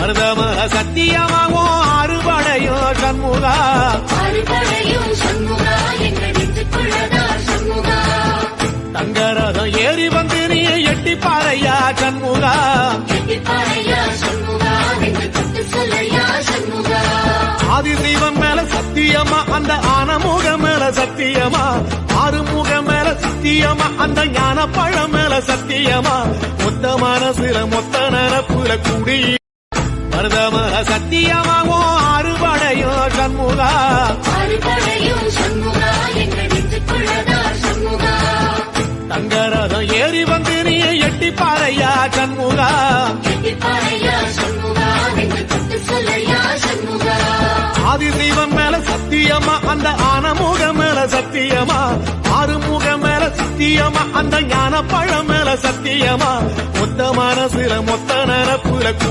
மருதம சத்தியமாகும் அறுபடையோ சண்முகா தங்கரதம் ஏறி வந்து நீ எட்டி பாறையா சண்முகா ஆதி தெய்வம் மேல சத்தியமா அந்த ஆனமுகம் மேல சத்தியமா ஆறுமுகம் மேல சத்தியமா அந்த ஞான பழம் மேல சத்தியமா மொத்த மனசுல மொத்த நரப்புல கூடி மருதம சத்தியமாகும் அறுபடையோ சண்முகா தங்கரதம் ஏறி வந்து நீ எட்டி பாறையா சண்முகா ஆதி தெய்வம் மேல சத்தியமா அந்த ஆனமுகம் மேல சத்தியமா ஆறுமுகம் மேல சத்தியமா அந்த ஞான பழம் மேல சத்தியமா மொத்த மனசுல மொத்த நரப்புல கூடி